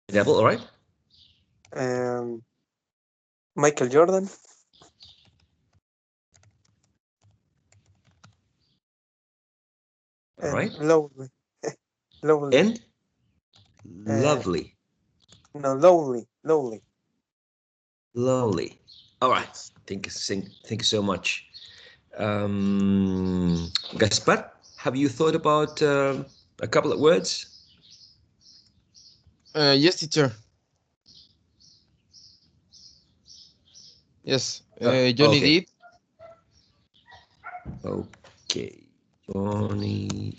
Pineapple, all right. Michael Jordan. All And right. lovely. Lovely. And Uh, lovely. no, lonely. Lonely. Lovely. All right. Yes. Thank you so much. Gaspar, have you thought about a couple of words? Yes, teacher. Yes. Johnny Okay. Depp. Okay. Johnny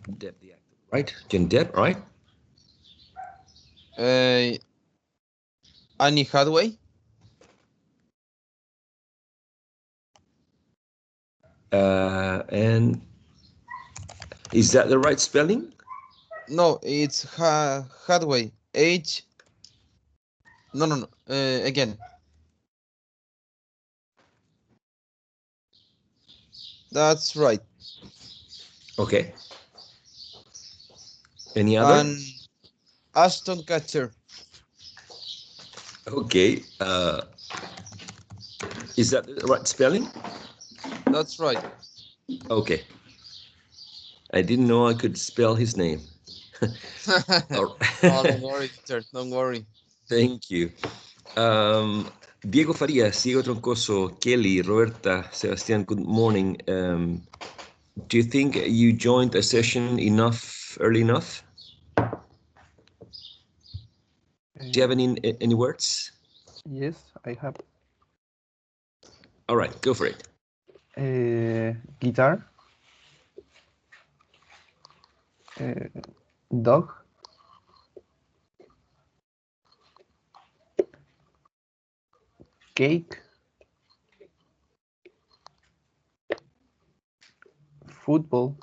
Depp, the actor, right? Johnny Depp, right? Uh, Annie Hathaway. And is that the right spelling? No, it's Hathaway. H. No, no, no. Again. That's right. Okay. Any other? And Ashton Kutcher. Okay. Is that the right spelling? That's right. Okay. I didn't know I could spell his name. All Oh, don't right. worry, teacher. Don't worry. Thank you. Diego Farias, Diego Troncoso, Kelly, Roberta, Sebastian, good morning. Do you think you joined a session early enough? Do you have any words? Yes, I have All right, go for it. guitar, dog, cake, football,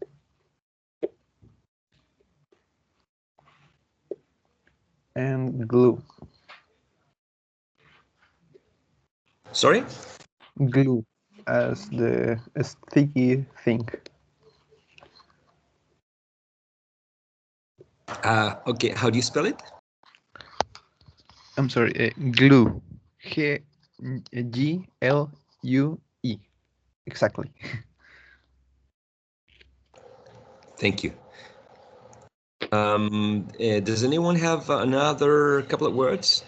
and glue. Sorry? Glue as the sticky thing. Okay, how do you spell it? I'm sorry, glue. Glue. Exactly. Thank you. Does anyone have another couple of words?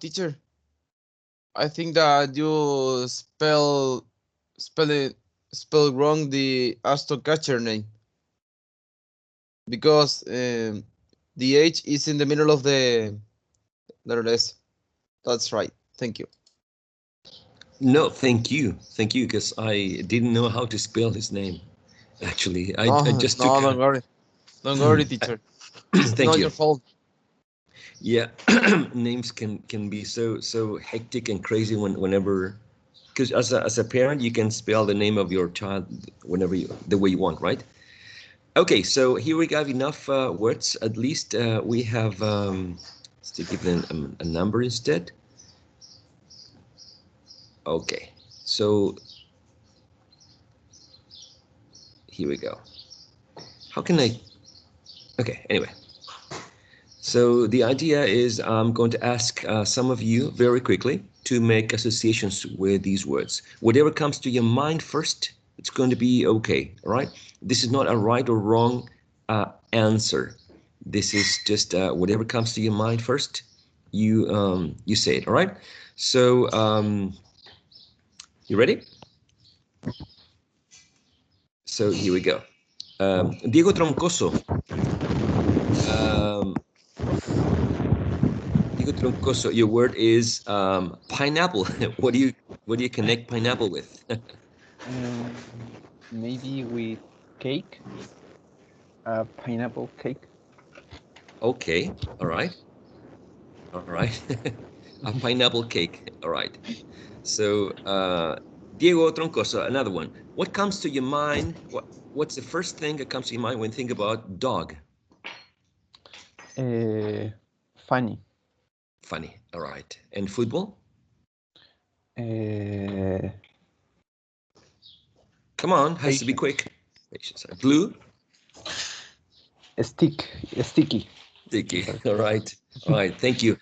Teacher. I think that you spell wrong the Ashton Kutcher name because the H is in the middle of the letter S. That's right. Thank you. No, thank you. Thank you, because I didn't know how to spell his name. Actually, I No, just took no, don't worry. Don't worry, teacher. It's thank not you. your fault. Yeah, names can be so hectic and crazy whenever, because as a parent you can spell the name of your child whenever the way you want, right? Okay, so here we have enough words. At least we have let's give them a number instead. Okay, so here we go. How can I? Okay, anyway. So the idea is I'm going to ask some of you very quickly to make associations with these words. Whatever comes to your mind first, it's going to be okay, all right? This is not a right or wrong answer. This is just whatever comes to your mind first, you say it, all right? So you ready? So here we go. Diego Troncoso. Um, Diego Troncoso, your word is pineapple. What do you connect pineapple with? Um, maybe with cake, a pineapple cake. Okay, all right, all right. A pineapple cake. All right. So Diego Troncoso, another one. What comes to your mind? What's the first thing that comes to your mind when you think about dog? Funny. Funny. All right. And football? Uh, Come on, has to be quick. Glue. Sticky. Sticky. All right. All right. Thank you.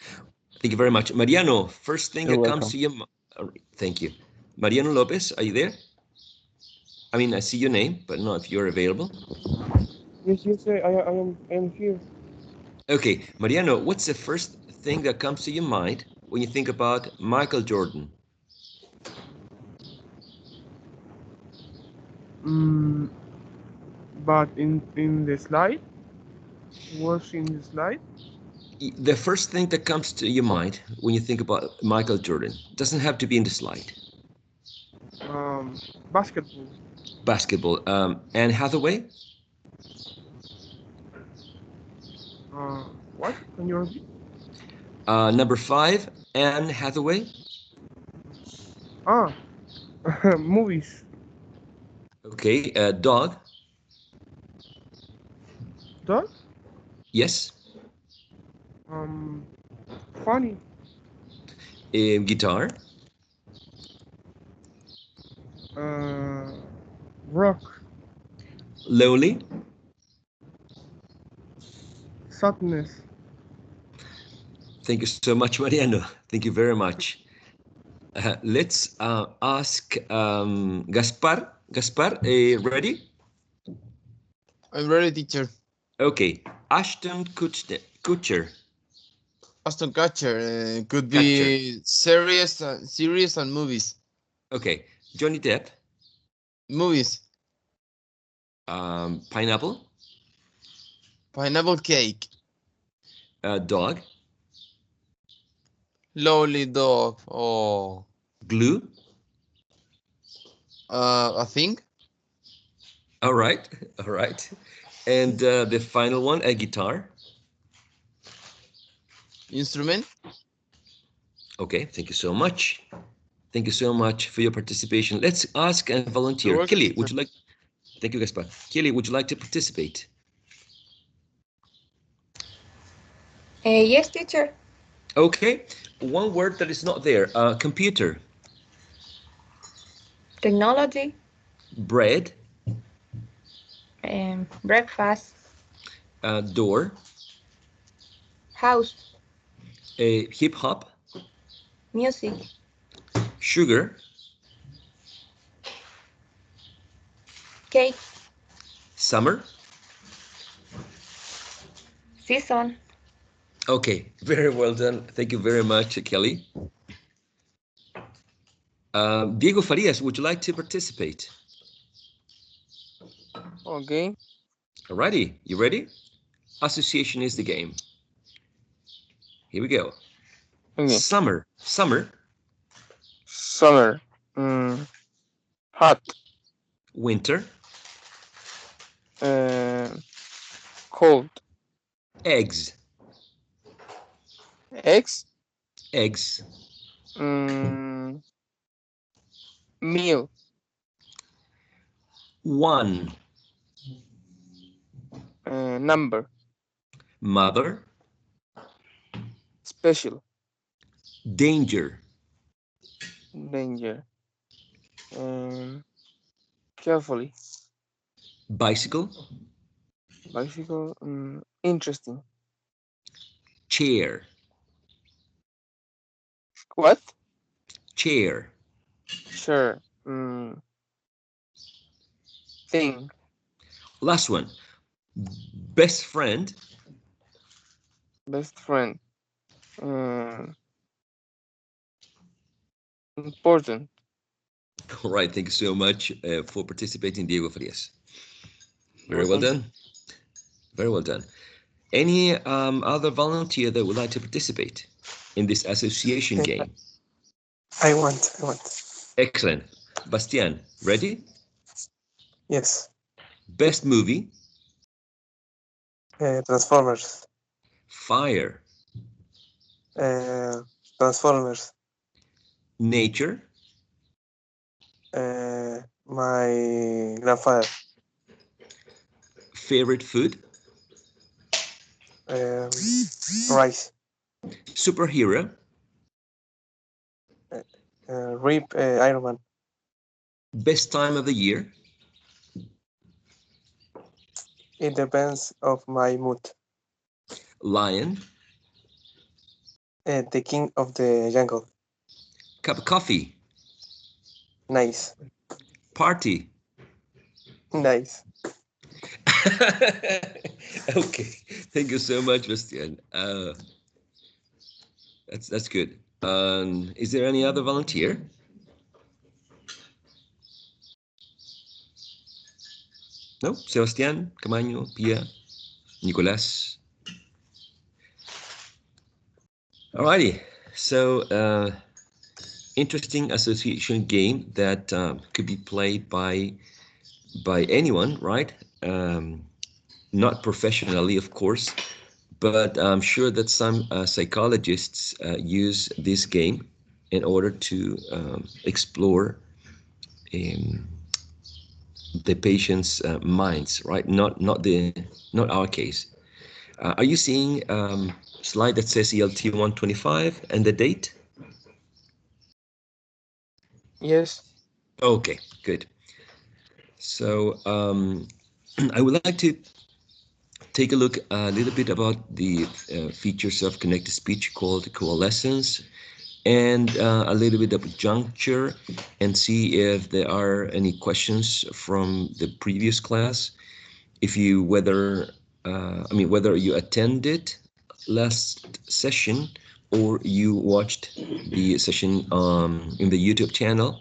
Thank you very much. Mariano, first thing You're that comes welcome. to your mind. Thank you. Mariano Lopez, are you there? I mean, I see your name, but not if you're available. Yes, I am here. Okay, Mariano, what's the first thing that comes to your mind when you think about Michael Jordan? But in the slide, was in the slide. The first thing that comes to your mind when you think about Michael Jordan doesn't have to be in the slide. Basketball. Basketball. Anne Hathaway? What? Can you repeat? Number 5, Anne Hathaway. Movies. Okay, dog. Dog? Yes. Funny. Guitar. Rock. Lonely. Sadness. Thank you so much, Mariano. Thank you very much. Let's ask Gaspar. Gaspar, ready? I'm ready, teacher. Okay, Ashton Kutcher. Aston Catcher could be series and movies. Okay, Johnny Depp. Movies. Pineapple. Pineapple cake. Dog. Lolly dog. Oh. Glue. I think. All right, all right. And the final one, a guitar. Instrument. Okay, thank you so much. Thank you so much for your participation. Let's ask and volunteer. Kelly, would you like? Thank you, Gaspar. Kelly, would you like to participate? Yes, teacher. Okay, one word that is not there. Computer. Technology. Bread. Breakfast. Door. House. Hip hop. Music. Sugar. Cake. Summer. Season. Okay, very well done. Thank you very much, Kelly. Diego Farias, would you like to participate? Okay. Alrighty, you ready? Association is the game. Here we go. Okay. Summer. Summer. Summer. Hot. Winter. Cold. Eggs. Eggs. Eggs. Meal. 1. Number. Mother. Special. Danger. Danger. Carefully. Bicycle. Bicycle. Interesting. Chair. What? Chair. Sure. Thing. Last one. Best friend. Best friend. Important. All right, thank you so much for participating, Diego Farias. Very well done. Very well done. Any other volunteer that would like to participate in this association game? I want. Excellent. Bastian, ready? Yes. Best movie? Transformers. Fire. Transformers. Nature? My grandfather. Favorite food? Rice. Superhero? Rip Iron Man. Best time of the year? It depends of my mood. Lion. The king of the jungle. Cup of coffee. Nice. Party. Nice. Okay, thank you so much, Bastian. That's good. Is there any other volunteer? No? Sebastian, Camaño, Pia, Nicolas. Alrighty. So, interesting association game that could be played by anyone, right? Not professionally, of course, but I'm sure that some psychologists use this game in order to explore the patient's minds, right? Not our case. Are you seeing slide that says ELT125 and the date? Yes. Okay, good. So I would like to take a look a little bit about the features of connected speech called coalescence, and a little bit of juncture, and see if there are any questions from the previous class. If you whether you attended last session or you watched the session in the YouTube channel.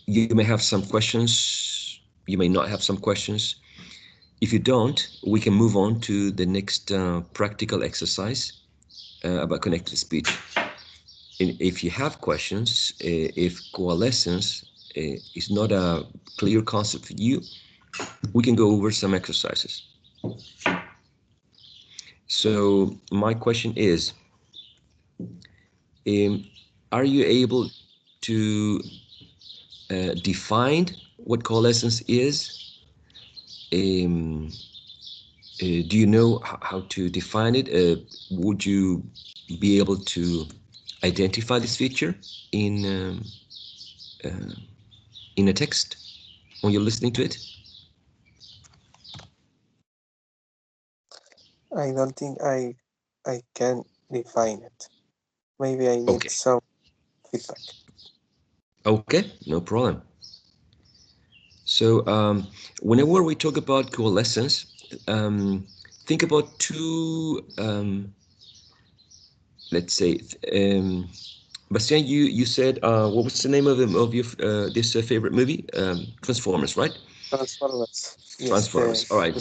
You may have some questions. You may not have some questions. If you don't, we can move on to the next practical exercise about connected speech. And if you have questions, if coalescence is not a clear concept for you, we can go over some exercises. So my question is, are you able to define what coalescence is? Do you know how to define it? Would you be able to identify this feature in a text when you're listening to it? I don't think I can define it. Maybe I need Okay. some feedback. Okay, no problem. So whenever we talk about coalescence, think about two, let's say, Bastian, you said, what was the name of your this favorite movie? Transformers, right? Transformers. Yes. Transformers. All right.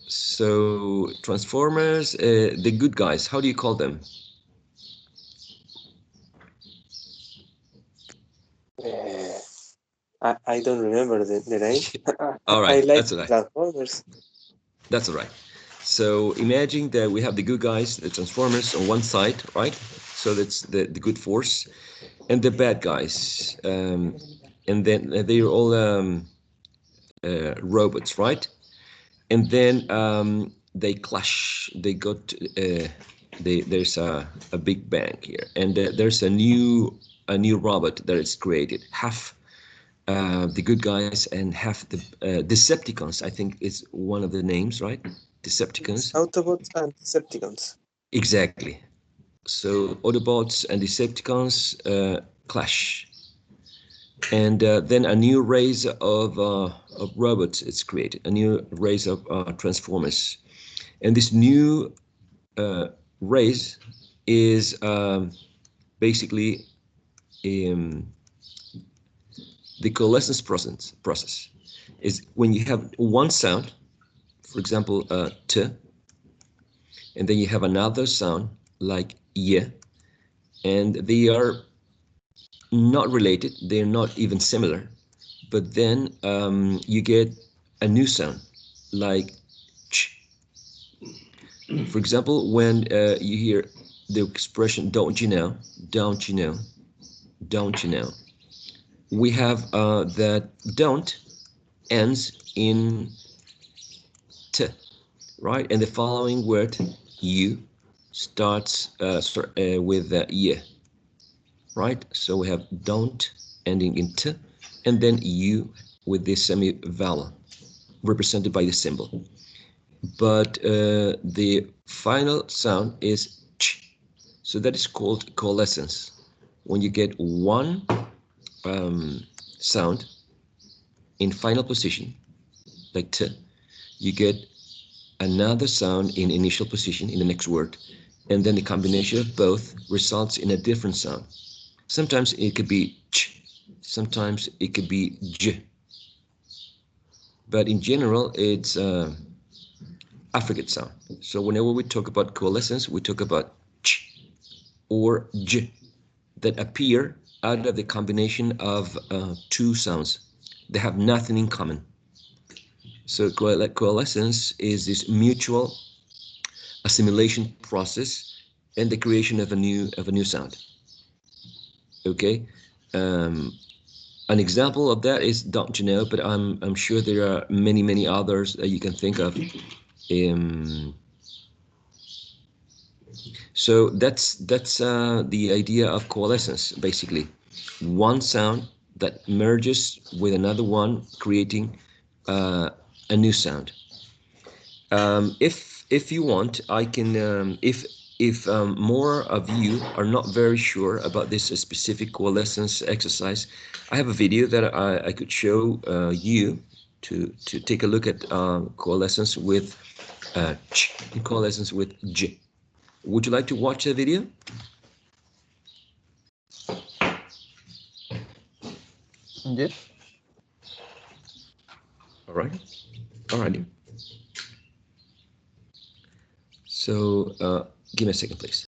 So Transformers, the good guys. How do you call them? I don't remember the name. All right, I like that's all right. Transformers. That's all right. So imagine that we have the good guys, the Transformers, on one side, right? So that's the good force, and the bad guys, and then they're all robots, right? And then they clash. They got there's a big bang here, and there's a new robot that is created. Half the good guys and half the Decepticons. I think is one of the names, right? Decepticons. Autobots and Decepticons. Exactly. So Autobots and Decepticons clash, and then a new race of robots is created. A new race of Transformers, and this new race is basically the coalescence process is when you have one sound, for example, t, and then you have another sound like y, and they are not related, they're not even similar, but then you get a new sound like ch. For example, when you hear the expression don't you know, don't you know, don't you know, we have that don't ends in t, right? And the following word, you, starts with y, right? So we have don't ending in t, and then you with this semi-vowel, represented by the symbol. But the final sound is ch. So that is called coalescence. When you get one sound in final position, like t, you get another sound in initial position in the next word, and then the combination of both results in a different sound. Sometimes it could be ch, sometimes it could be j. But in general, it's affricate sound. So whenever we talk about coalescence, we talk about ch or j that appear out of the combination of two sounds. They have nothing in common. So coalescence is this mutual assimilation process and the creation of a new sound. Okay, an example of that is "Don't You Know," but I'm sure there are many others that you can think of. So that's the idea of coalescence, basically. One sound that merges with another one, creating a new sound. If you want, I can. If more of you are not very sure about this specific coalescence exercise, I have a video that I could show you to take a look at coalescence with ch and coalescence with j. Would you like to watch the video? Yes. All right. All righty. So give me a second, please.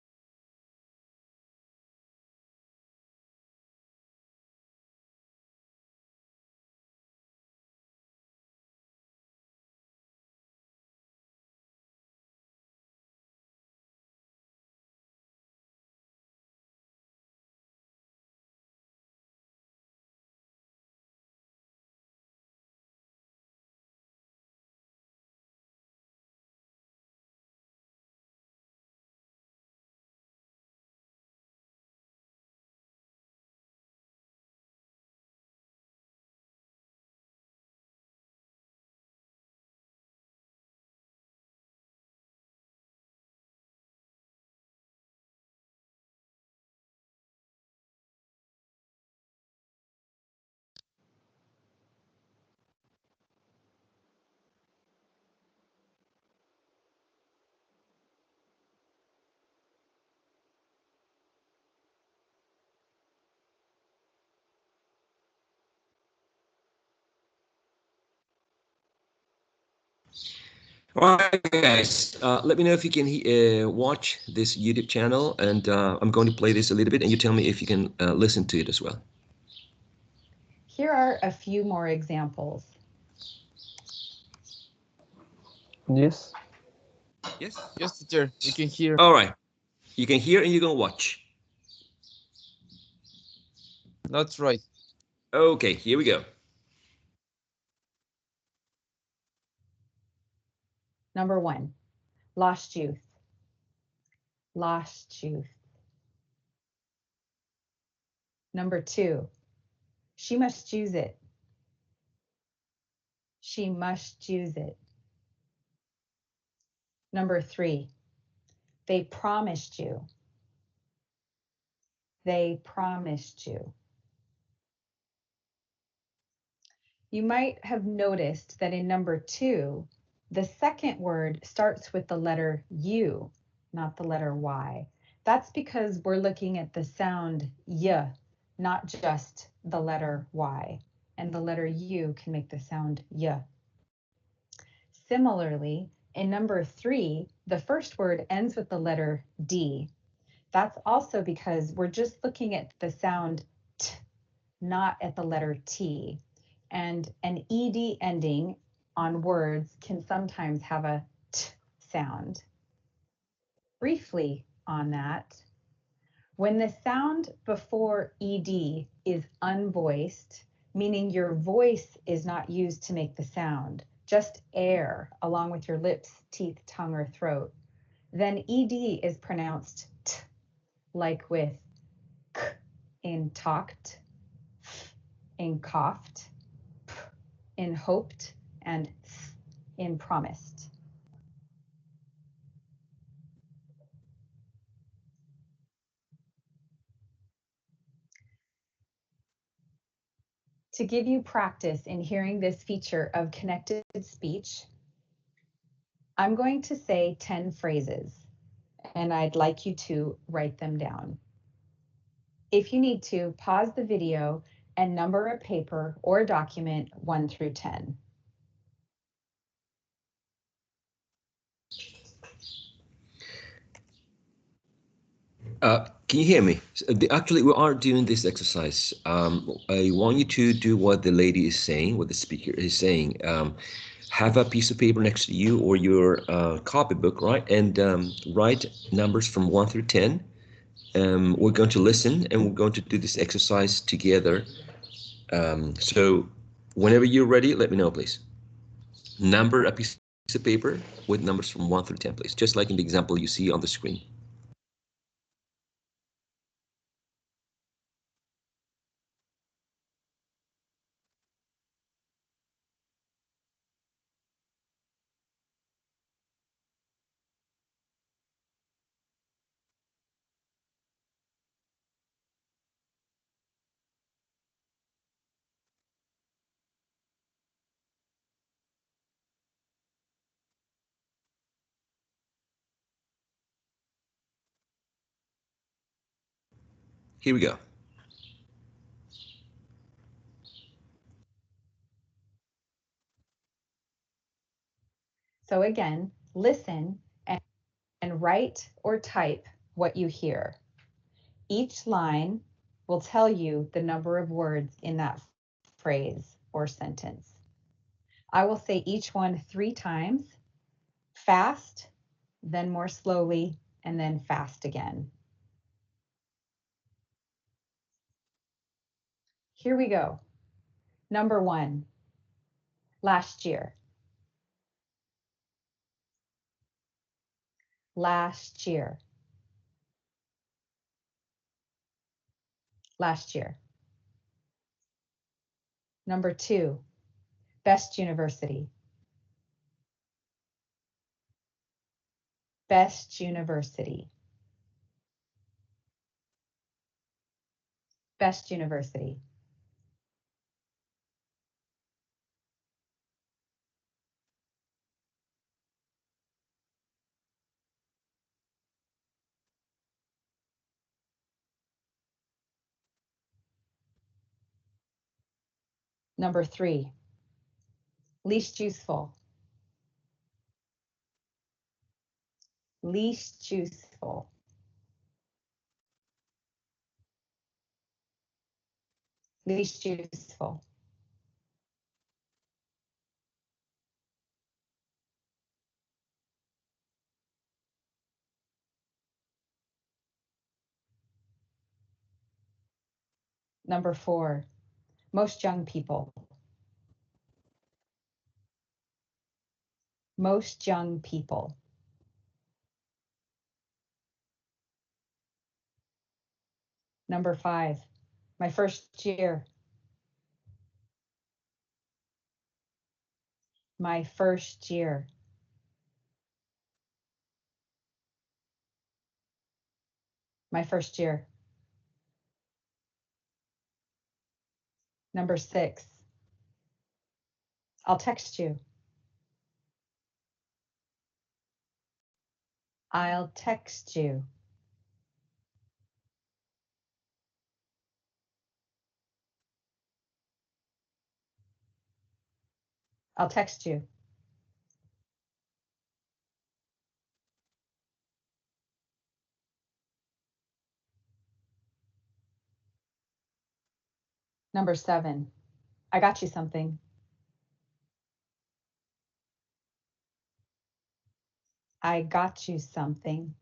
All right, guys. Let me know if you can watch this YouTube channel, and I'm going to play this a little bit, and you tell me if you can listen to it as well. Here are a few more examples. Yes. Yes. Yes, teacher, we can hear. All right. You can hear and you can watch. That's right. Okay, here we go. Number 1, lost youth. Lost youth. Number 2, she must choose it. She must choose it. Number 3, they promised you. They promised you. You might have noticed that in number 2, the second word starts with the letter U, not the letter Y. That's because we're looking at the sound Y, not just the letter Y. And the letter U can make the sound Y. Similarly, in number 3, the first word ends with the letter D. That's also because we're just looking at the sound T, not at the letter T. And an ED ending on words can sometimes have a T sound. Briefly on that, when the sound before ED is unvoiced, meaning your voice is not used to make the sound, just air along with your lips, teeth, tongue, or throat, then ED is pronounced T, like with K in talked, F in coughed, P in hoped, and th in promised. To give you practice in hearing this feature of connected speech, I'm going to say 10 phrases, and I'd like you to write them down. If you need to, pause the video and number a paper or document 1 through 10. Can you hear me? Actually, we are doing this exercise. I want you to do what the lady is saying, what the speaker is saying. Have a piece of paper next to you or your copybook, right? And write numbers from 1 through 10. We're going to listen and we're going to do this exercise together. So whenever you're ready, let me know, please. Number a piece of paper with numbers from 1 through 10, please, just like in the example you see on the screen. Here we go. So again, listen and write or type what you hear. Each line will tell you the number of words in that phrase or sentence. I will say each one 3 times, fast, then more slowly, and then fast again. Here we go. Number 1, last year. Last year. Last year. Number 2, best university. Best university. Best university. Number 3, least useful. Least useful. Least useful. Number 4, most young people. Most young people. Number 5, my first year. My first year. My first year. Number 6, I'll text you. I'll text you. I'll text you. Number 7, I got you something. I got you something.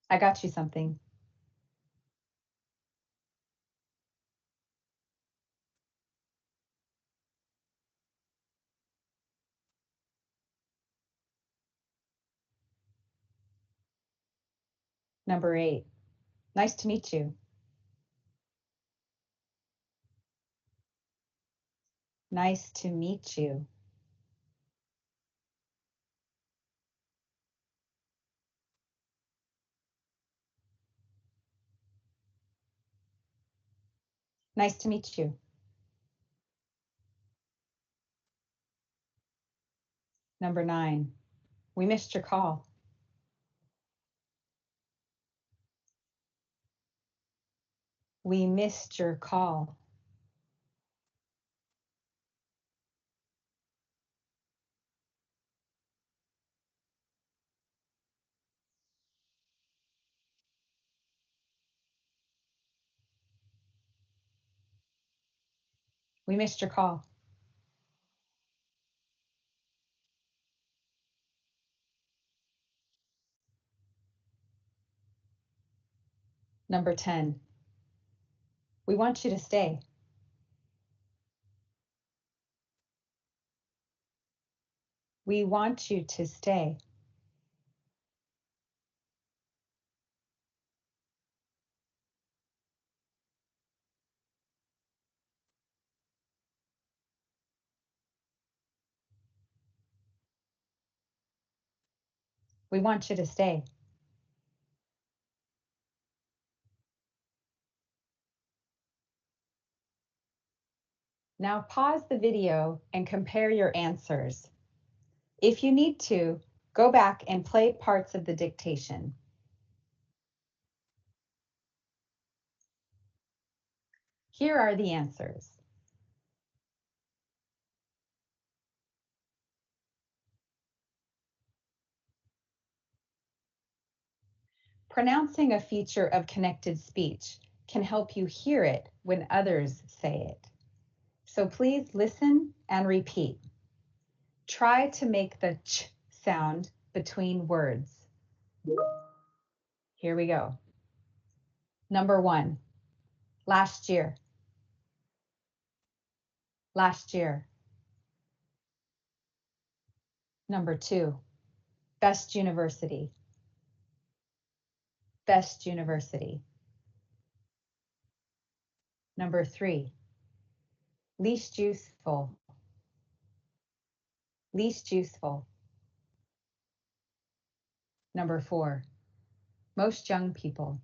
I got you something. Number 8, Nice to meet you. Nice to meet you. Nice to meet you. Number 9, we missed your call. We missed your call. We missed your call. Number 10, we want you to stay. We want you to stay. We want you to stay. Now pause the video and compare your answers. If you need to, go back and play parts of the dictation. Here are the answers. Pronouncing a feature of connected speech can help you hear it when others say it. So please listen and repeat. Try to make the ch sound between words. Here we go. Number 1, last year. Last year. Number 2, best university. Best university. Number 3, least useful. Least useful. Number 4, most young people.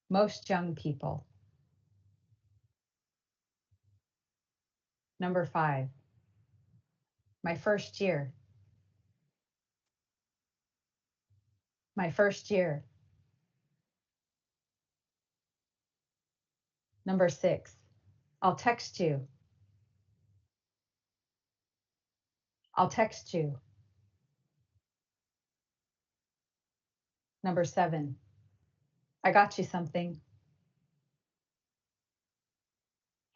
Most young people. Number 5, my first year. My first year. Number 6, I'll text you. I'll text you. Number 7, I got you something.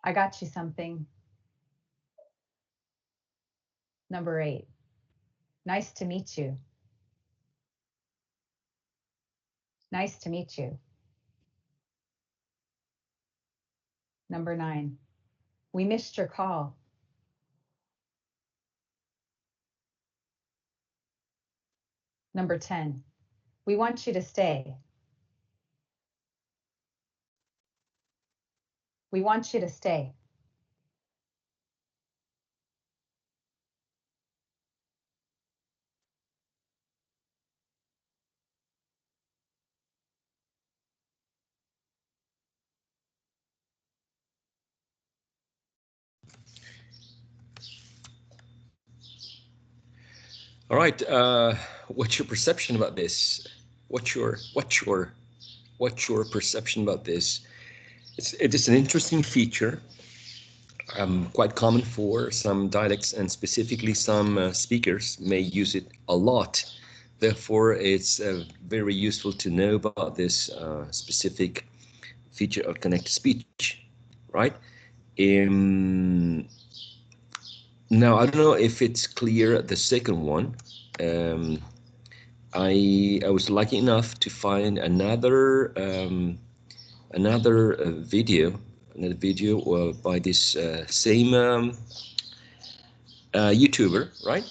I got you something. Number 8, nice to meet you. Nice to meet you. Number 9, we missed your call. Number 10, we want you to stay. We want you to stay. All right. What's your perception about this? What's your perception about this? It is an interesting feature, quite common for some dialects, and specifically some speakers may use it a lot. Therefore, it's very useful to know about this specific feature of connected speech, right? Now, I don't know if it's clear, the second one. I was lucky enough to find another video by this same YouTuber, right?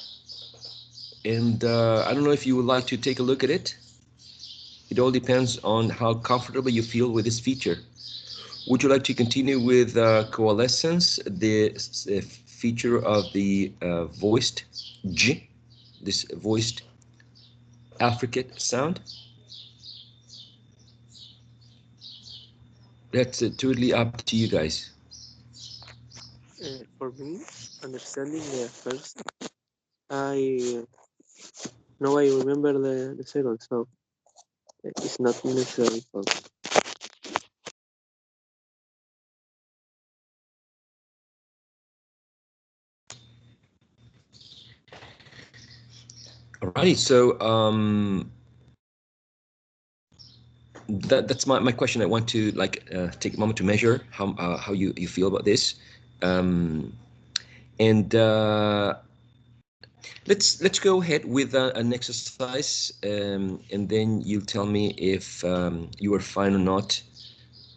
And I don't know if you would like to take a look at it. It all depends on how comfortable you feel with this feature. Would you like to continue with coalescence, the feature of the voiced J, this voiced affricate sound? That's totally up to you guys. For me, understanding the first, I now I remember the second, so it's not necessary for me. Alrighty, so that's my question. I want to take a moment to measure how you feel about this, and let's go ahead with an exercise, and then you'll tell me if you are fine or not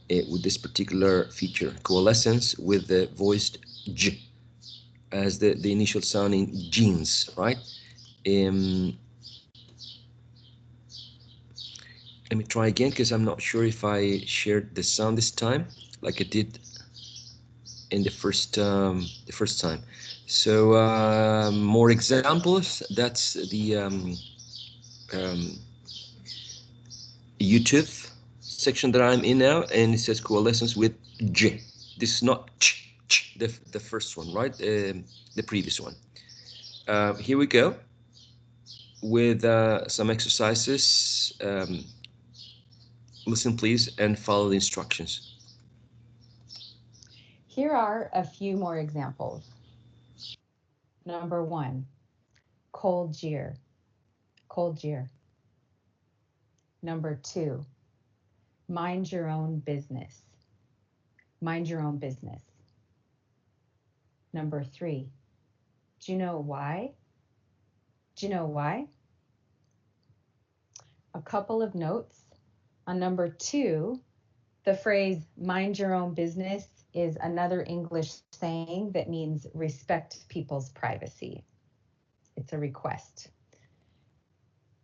with this particular feature, coalescence with the voiced J as the initial sound in jeans, right? Let me try again because I'm not sure if I shared the sound this time like I did in the first time. So more examples. That's the YouTube section that I'm in now, and it says coalescence with J. This is not the first one, right? The previous one. Here we go with some exercises. Listen, please, and follow the instructions. Here are a few more examples. Number 1, cold jeer, cold jeer. Number 2, mind your own business, mind your own business. Number 3, do you know why? Do you know why? A couple of notes. On number 2, the phrase mind your own business is another English saying that means respect people's privacy. It's a request.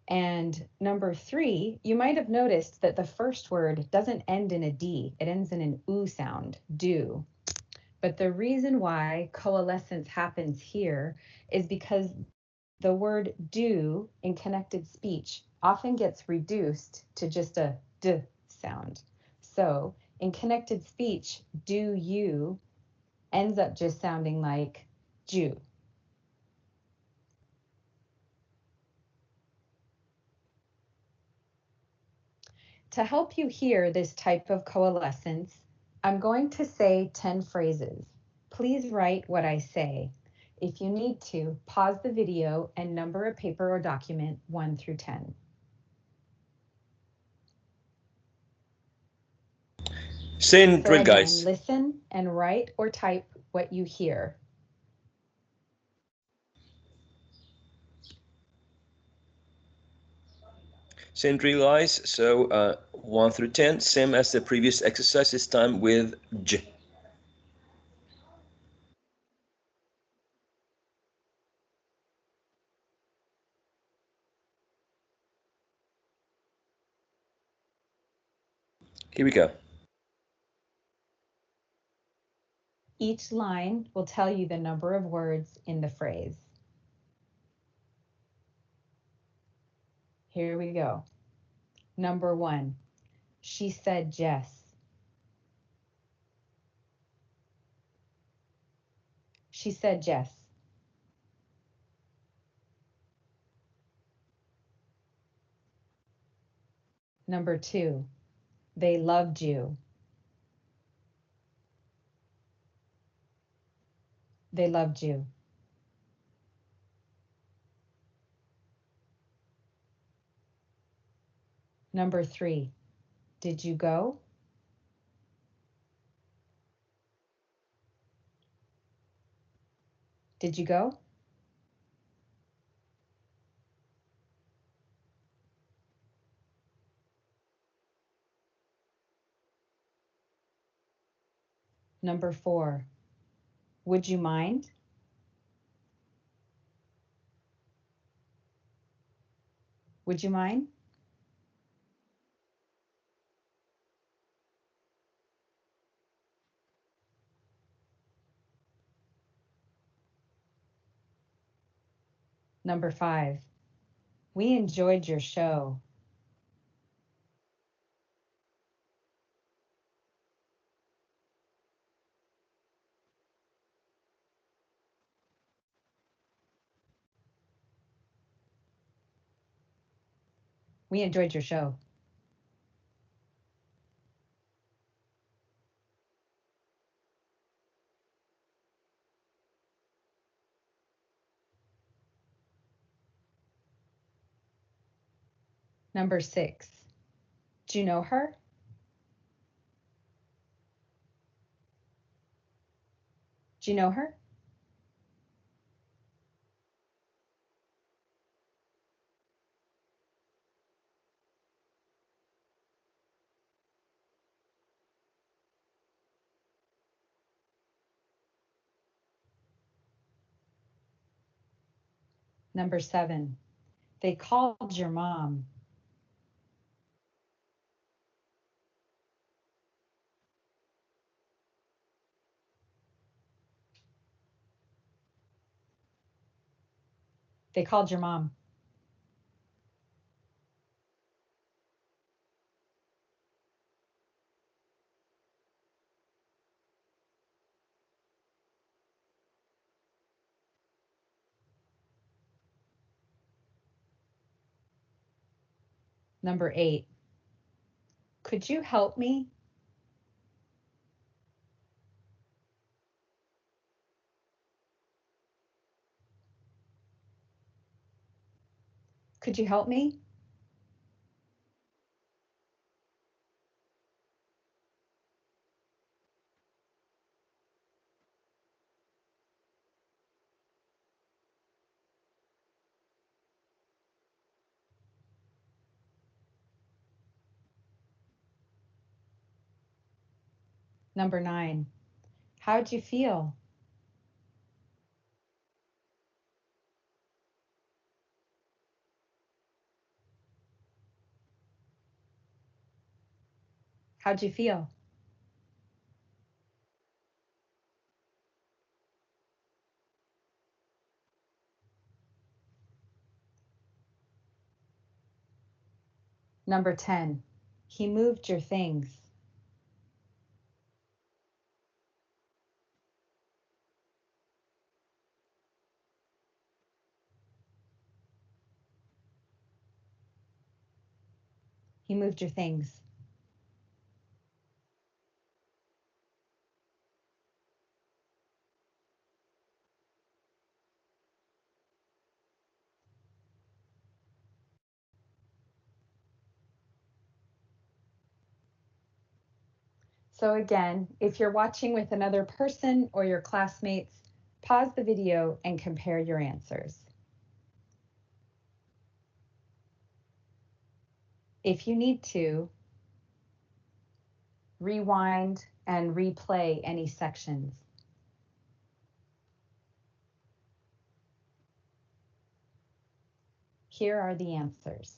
And number 3, you might have noticed that the first word doesn't end in a D, it ends in an oo sound, do. But the reason why coalescence happens here is because the word do in connected speech often gets reduced to just a d sound. So in connected speech, do you ends up just sounding like Jew. To help you hear this type of coalescence, I'm going to say 10 phrases. Please write what I say. If you need to, pause the video and number a paper or document 1 through 10. Same drill, again, guys. listen and write or type what you hear. Same drill, guys. So 1 through 10, same as the previous exercise, this time with J. Here we go. Each line will tell you the number of words in the phrase. Here we go. Number 1, she said Jess. She said Jess. Number 2, they loved you. They loved you. Number 3, did you go? Did you go? Number 4, would you mind? Would you mind? Number 5, we enjoyed your show. We enjoyed your show. Number 6, do you know her? Do you know her? Number 7, they called your mom. They called your mom. Number 8, could you help me? Could you help me? Number 9, how'd you feel? How'd you feel? Number 10, he moved your things. He moved your things. So again, if you're watching with another person or your classmates, pause the video and compare your answers. If you need to, rewind and replay any sections. Here are the answers.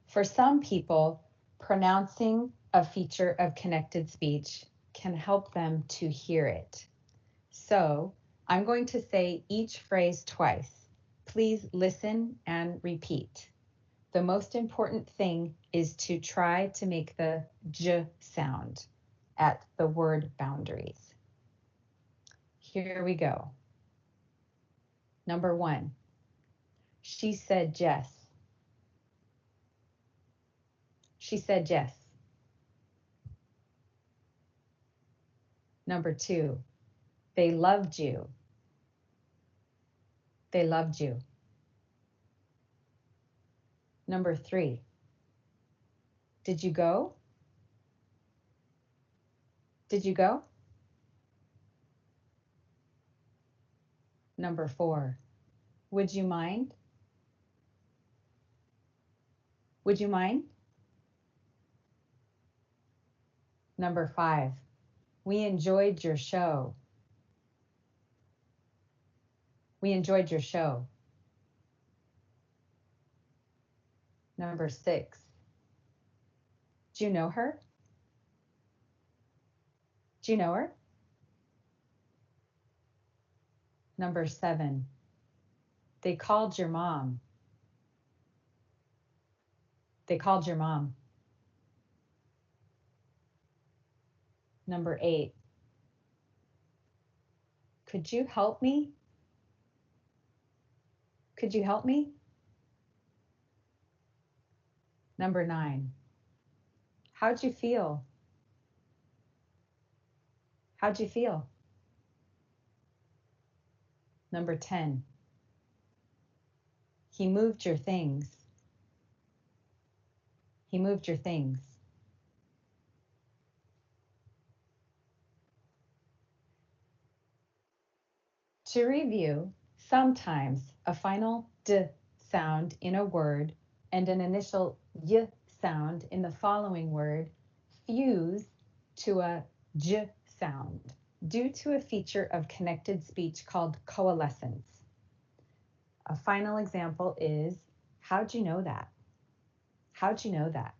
For some people, pronouncing a feature of connected speech can help them to hear it. So I'm going to say each phrase twice. Please listen and repeat. The most important thing is to try to make the j sound at the word boundaries. Here we go. Number 1, she said yes. She said yes. Number 2, they loved you. They loved you. Number 3, did you go? Did you go? Number 4, would you mind? Would you mind? Number 5, we enjoyed your show. We enjoyed your show. Number 6, Do you know her? Do you know her? Number 7. They called your mom. They called your mom. Number 8. Could you help me? Could you help me? Number 9. How'd you feel? How'd you feel? Number 10. He moved your things. He moved your things. To review, sometimes a final d sound in a word and an initial y sound in the following word fuse to a j sound due to a feature of connected speech called coalescence. A final example is, how'd you know that? How'd you know that?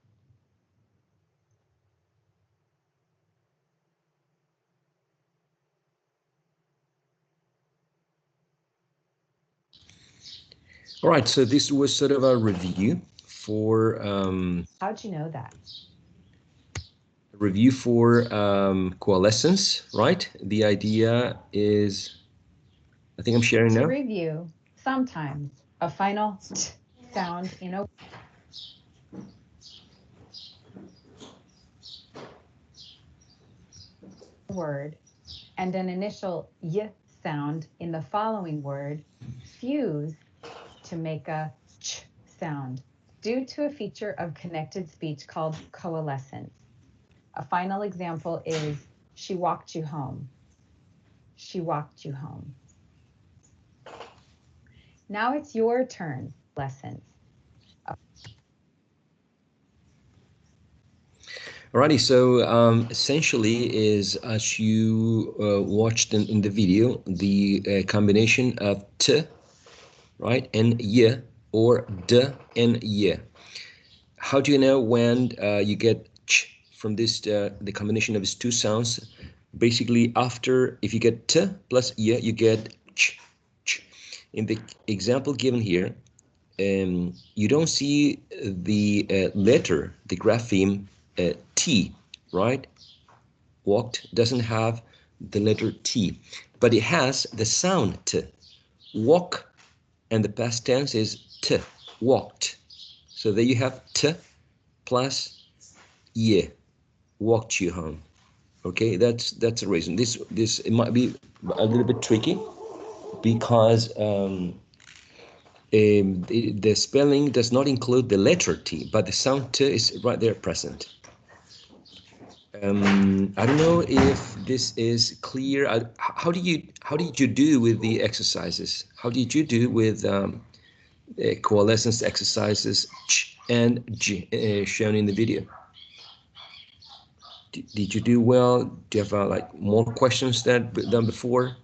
All right, so this was sort of a review for How'd you know that? coalescence, right? The idea is, I think I'm sharing To now. review, sometimes a final t sound in a word and an initial y sound in the following word fuse to make a ch sound due to a feature of connected speech called coalescence. A final example is, she walked you home. She walked you home. Now it's your turn, lessons. Alrighty, so essentially is, as you watched in the video, the combination of t, right, and y, or d and y. How do you know when you get ch from this, the combination of these two sounds? Basically, after, if you get t plus y, you get ch, ch. In the example given here, you don't see the letter, the grapheme T, right? Walked doesn't have the letter T, but it has the sound T. Walk, and the past tense is T, walked. So there you have T plus Y, walked you home. Okay, that's the reason. This it might be a little bit tricky because the spelling does not include the letter T, but the sound T is right there present. I don't know if this is clear. How did you do with the exercises? How did you do with coalescence exercises ch and g shown in the video? Did you do well? Do you have like more questions than before?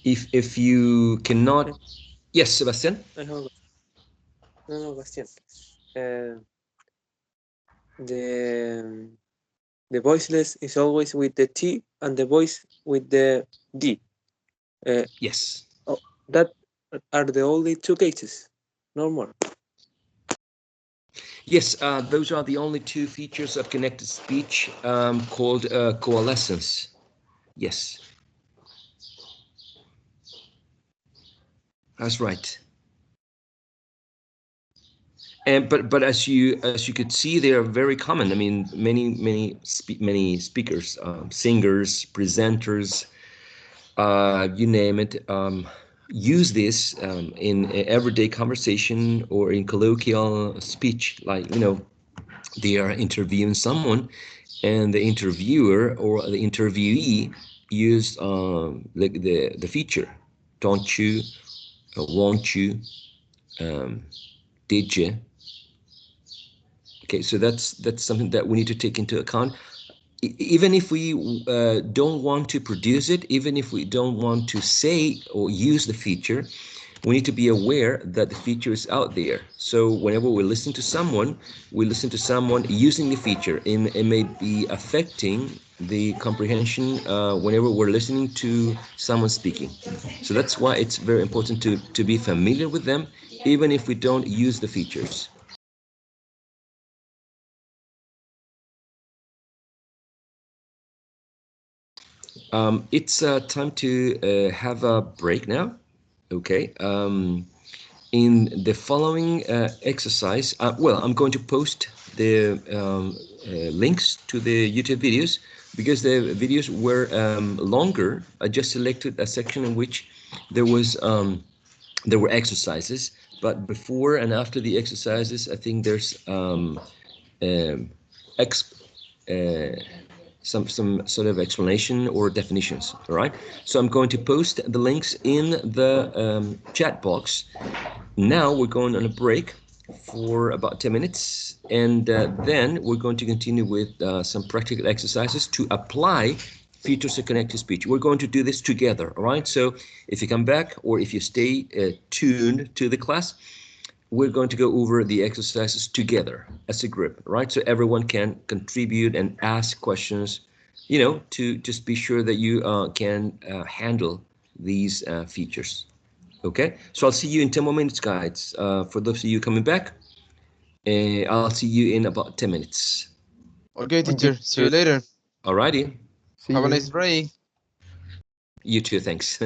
If you cannot, yes, Sebastian. I have no question. The voiceless is always with the T and the voice with the D. Yes. Oh, that are the only two cases, no more. Yes, those are the only two features of connected speech called coalescence. Yes. That's right. And but as you could see, they are very common. I mean, many speakers, singers, presenters, you name it, use this in everyday conversation or in colloquial speech. Like, you know, they are interviewing someone, and the interviewer or the interviewee used like the feature, don't you, won't you, did you. Okay, so that's something that we need to take into account. even if we don't want to produce it, even if we don't want to say or use the feature, we need to be aware that the feature is out there. So whenever we listen to someone, we listen to someone using the feature, and it may be affecting the comprehension whenever we're listening to someone speaking. So that's why it's very important to be familiar with them, even if we don't use the features. It's time to have a break now. Okay. In the following exercise, well, I'm going to post the links to the YouTube videos because the videos were longer. I just selected a section in which there were exercises, but before and after the exercises, I think there's ex some sort of explanation or definitions. All right, so I'm going to post the links in the chat box. Now we're going on a break for about 10 minutes, and then we're going to continue with some practical exercises to apply features of connected speech. We're going to do this together. All right, so if you come back or if you stay tuned to the class, we're going to go over the exercises together as a group, right? So everyone can contribute and ask questions, you know, to just be sure that you can handle these features. Okay, so I'll see you in 10 more minutes, guys. For those of you coming back, I'll see you in about 10 minutes. Okay, teacher. See you later. Alrighty. See Have a you. nice break. You too, thanks.